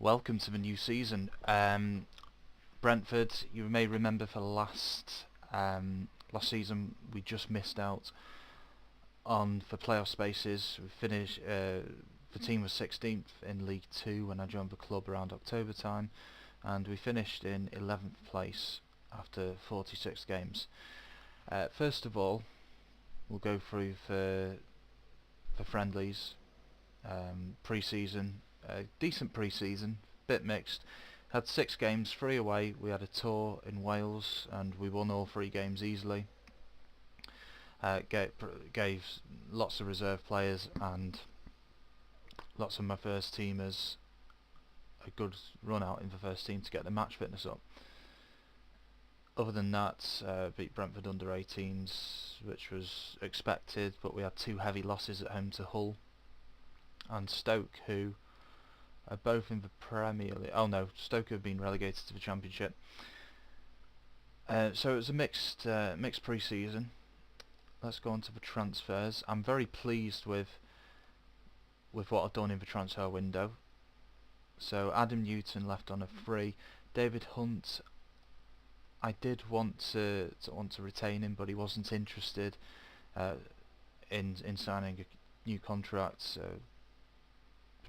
Welcome to the new season. Brentford, you may remember for last season we just missed out on for playoff spaces. We finished. The team was 16th in League Two when I joined the club around October time, and we finished in 11th place after 46 games. First of all, we'll go through for friendlies, pre-season, decent pre-season, bit mixed. Had 6 games, 3 away. We had a tour in Wales, and we won all 3 games easily. Gave lots of reserve players and lots of my first teamers a good run out in the first team to get the match fitness up. Other than that, beat Brentford under 18s, which was expected, but we had 2 heavy losses at home to Hull and Stoke, who are both in the Premier League. Oh no, Stoke have been relegated to the Championship. So it was a mixed pre-season. Let's go on to the transfers. I'm very pleased with what I've done in the transfer window. So Adam Newton left on a free. David Hunt, I did want to retain him, but he wasn't interested in signing a new contract. So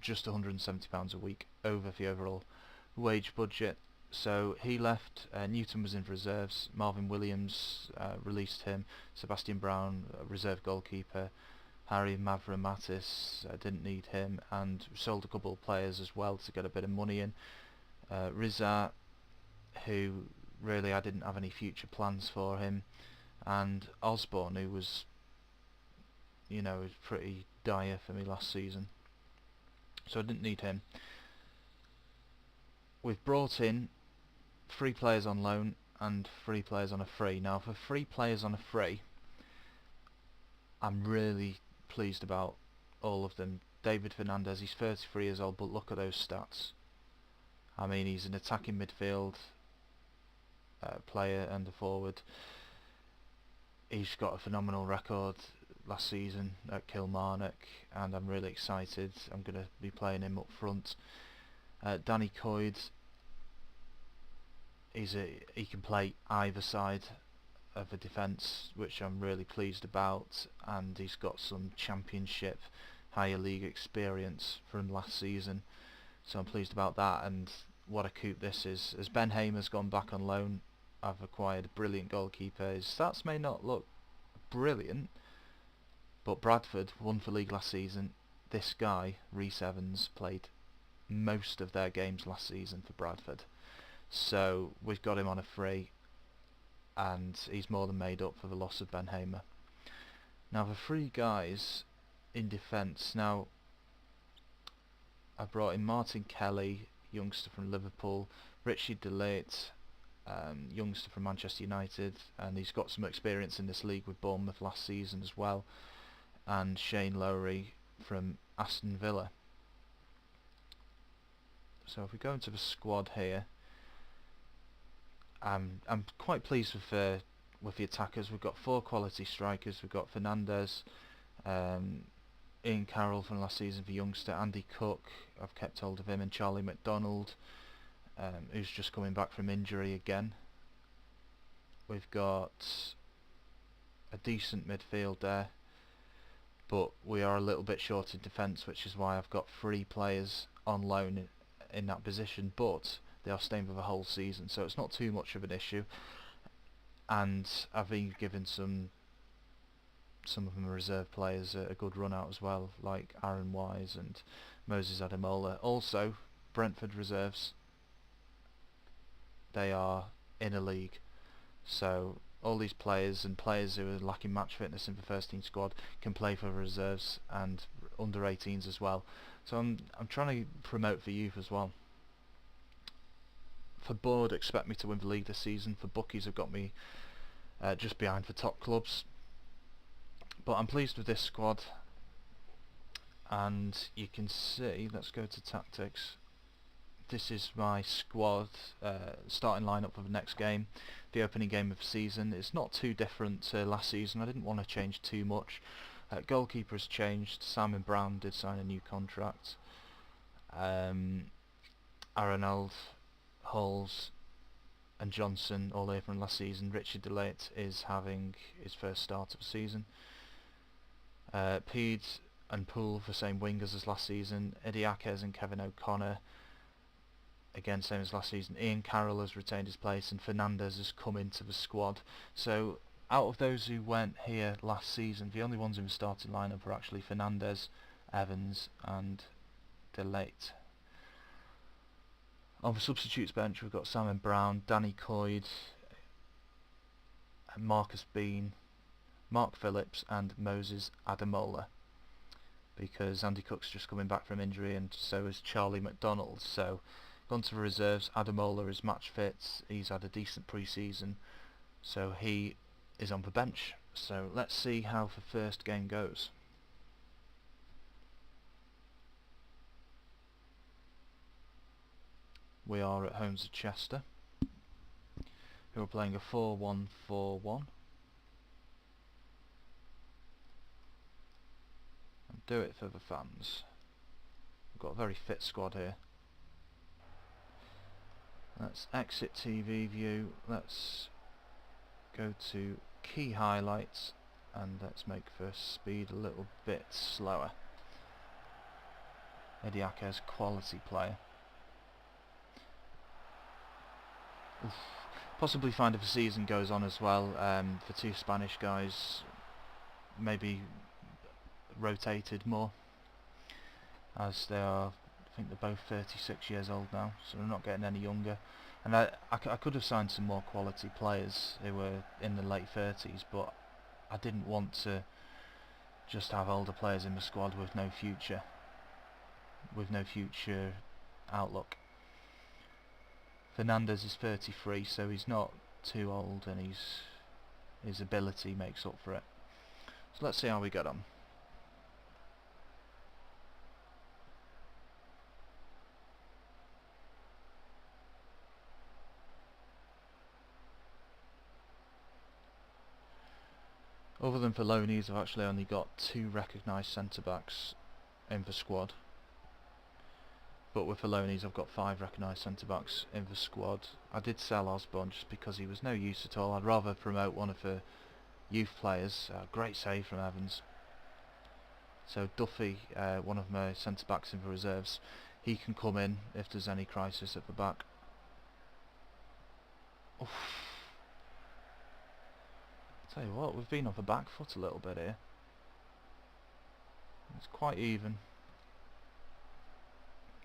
just £170 a week over the overall wage budget. So he left. Newton was in reserves. Marvin Williams released him. Sebastian Brown, reserve goalkeeper. Harry Mavramatis, didn't need him, and sold a couple of players as well to get a bit of money in. Rizza, who really I didn't have any future plans for him, and Osborne, who was pretty dire for me last season, so I didn't need him. We've brought in 3 players on loan and 3 players on a free. Now for 3 players on a free, I'm really pleased about all of them. David Fernandez, he's 33 years old, but look at those stats. I mean, he's an attacking midfield player and a forward. He's got a phenomenal record last season at Kilmarnock, and I'm really excited. I'm going to be playing him up front. Danny Coyd, he can play either side of the defence, which I'm really pleased about, and he's got some Championship higher league experience from last season, so I'm pleased about that. And what a coup this is. As Ben Hamer's gone back on loan, I've acquired a brilliant goalkeeper. His stats may not look brilliant, but Bradford won for league last season. This guy, Rhys Evans, played most of their games last season for Bradford, so we've got him on a free, and he's more than made up for the loss of Ben Hamer. Now the 3 guys in defence. Now I brought in Martin Kelly, youngster from Liverpool, Richie DeLate, youngster from Manchester United, and he's got some experience in this league with Bournemouth last season as well, and Shane Lowry from Aston Villa. So if we go into the squad here, I'm quite pleased with the attackers. We've got 4 quality strikers. We've got Fernandez, Ian Carroll from last season for youngster, Andy Cook, I've kept hold of him, and Charlie McDonald, who's just coming back from injury again. We've got a decent midfield there, but we are a little bit short in defence, which is why I've got 3 players on loan in that position, but they are staying for the whole season, so it's not too much of an issue. And I've been given some of them reserve players a good run out as well, like Aaron Wise and Moses Ademola. Also, Brentford reserves, they are in a league, so all these players and players who are lacking match fitness in the first team squad can play for reserves and under 18s as well. So I'm trying to promote for youth as well. For board, expect me to win the league this season. For bookies, have got me just behind the top clubs. But I'm pleased with this squad, and you can see, let's go to tactics. This is my squad starting lineup for the next game, the opening game of the season. It's not too different to last season. I didn't want to change too much. Goalkeeper has changed. Simon Brown did sign a new contract. Arenald, Halls and Johnson all here from last season. Richard DeLate is having his first start of the season. Peed and Poole the same wingers as last season. Idiakes and Kevin O'Connor, again same as last season. Ian Carroll has retained his place and Fernandez has come into the squad. So out of those who went here last season, the only ones in the starting lineup are actually Fernandez, Evans and DeLate. On the substitutes bench we've got Simon Brown, Danny Coyd, Marcus Bean, Mark Phillips and Moses Ademola, because Andy Cook's just coming back from injury and so is Charlie McDonald. So gone to the reserves. Ademola is match fit, he's had a decent pre-season, so he is on the bench. So let's see how the first game goes. We are at home to Chester, who are playing a 4-1-4-1. And do it for the fans. We've got a very fit squad here. Let's exit TV view, let's go to key highlights and let's make the speed a little bit slower. Idiakes, quality player. Oof. Possibly find if the season goes on as well, the two Spanish guys maybe rotated more, as they are, I think they're both 36 years old now, so they're not getting any younger. And I could have signed some more quality players who were in the late 30s, but I didn't want to just have older players in the squad with no future outlook. Fernandez is 33, so he's not too old, and his ability makes up for it. So let's see how we get on. Other than Filoni's, I've actually only got 2 recognised centre-backs in the squad. But with Filoni's I've got 5 recognised centre-backs in the squad. I did sell Osborne just because he was no use at all. I'd rather promote one of the youth players. Great save from Evans. So Duffy, one of my centre-backs in the reserves, he can come in if there's any crisis at the back. Oof. Tell you what, we've been on the back foot a little bit here. It's quite even.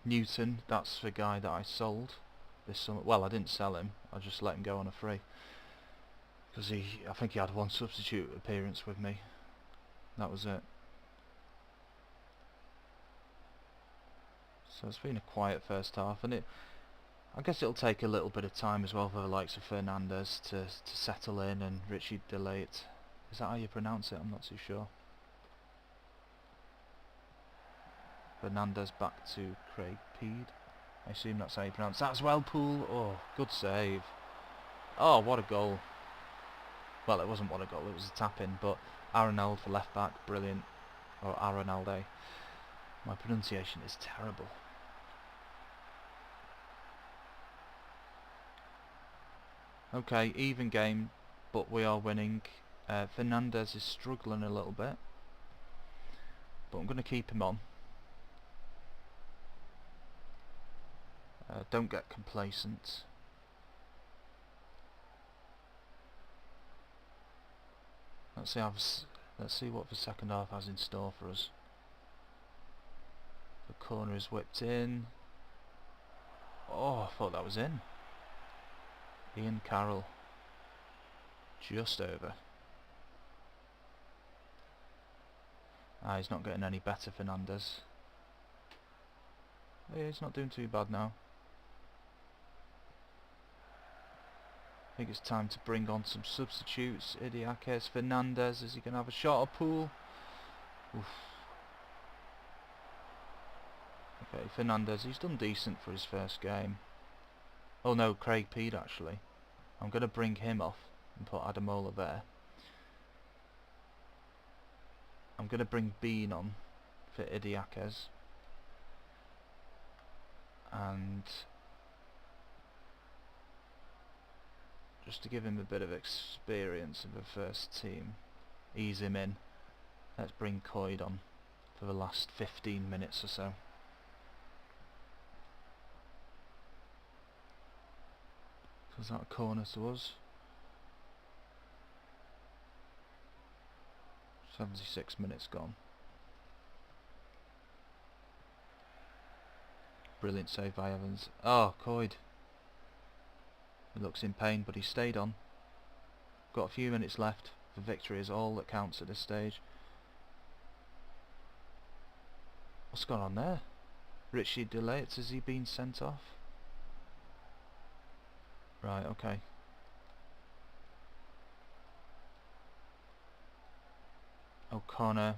Newton, that's the guy that I sold this summer. Well, I didn't sell him, I just let him go on a free, because I think he had 1 substitute appearance with me. That was it. So it's been a quiet first half, and I guess it'll take a little bit of time as well for the likes of Fernandez to settle in, and Richard DeLate. Is that how you pronounce it? I'm not too sure. Fernandez back to Craig Peed. I assume that's how you pronounce that as well. Poole. Oh, good save. Oh, what a goal. Well, it wasn't what a goal, it was a tap-in, but Arenald for left back, brilliant. Or Arenalde. My pronunciation is terrible. Okay, even game, but we are winning. Fernandez is struggling a little bit, but I'm going to keep him on. Don't get complacent. Let's see what the second half has in store for us. The corner is whipped in. Oh, I thought that was in. Ian Carroll. Just over. He's not getting any better, Fernandez. Yeah, he's not doing too bad now. I think it's time to bring on some substitutes. Idiakes, Fernandez, is he going to have a shot or Poole? Oof. Okay, Fernandez, he's done decent for his first game. Oh no, Craig Peed actually. I'm going to bring him off and put Ademola there. I'm going to bring Bean on for Idiakes. And just to give him a bit of experience of the first team. Ease him in. Let's bring Coyd on for the last 15 minutes or so. Was that a corner to us? 76 minutes gone. Brilliant save by Evans. Oh, Coyd. He looks in pain, but he stayed on. Got a few minutes left. The victory is all that counts at this stage. What's gone on there? Richie Delates, has he been sent off? Right, okay. O'Connor.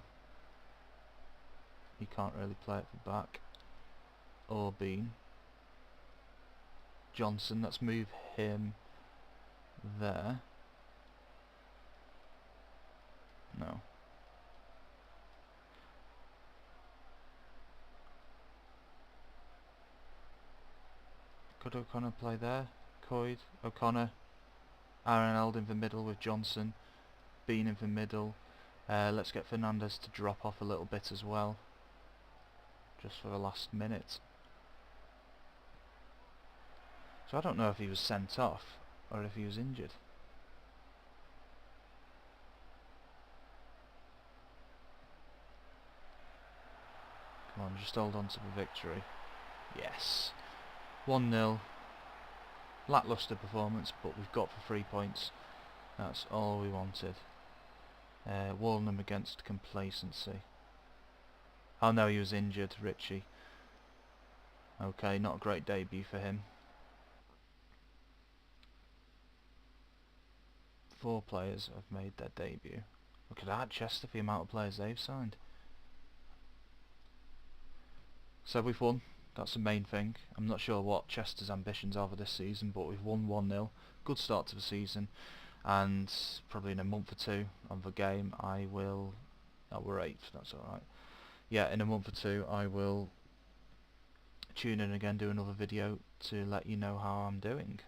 He can't really play at the back. Or Bean. Johnson, let's move him there. No. Could O'Connor play there? Coyd, O'Connor, Aaron Eld in the middle with Johnson, Bean in the middle. Let's get Fernandez to drop off a little bit as well, just for the last minute. So I don't know if he was sent off or if he was injured. Come on, just hold on to the victory. Yes. 1-0. Lacklustre performance, but we've got for 3 points. That's all we wanted. Wallenham against complacency. Oh no, he was injured, Richie. Okay, not a great debut for him. 4 players have made their debut. Look at that, Chester, the amount of players they've signed. So we've won. That's the main thing. I'm not sure what Chester's ambitions are for this season, but we've won 1-0. Good start to the season. And probably in a month or two on the game I will... Oh, we're 8th, that's alright. Yeah, in a month or two I will tune in again, do another video to let you know how I'm doing.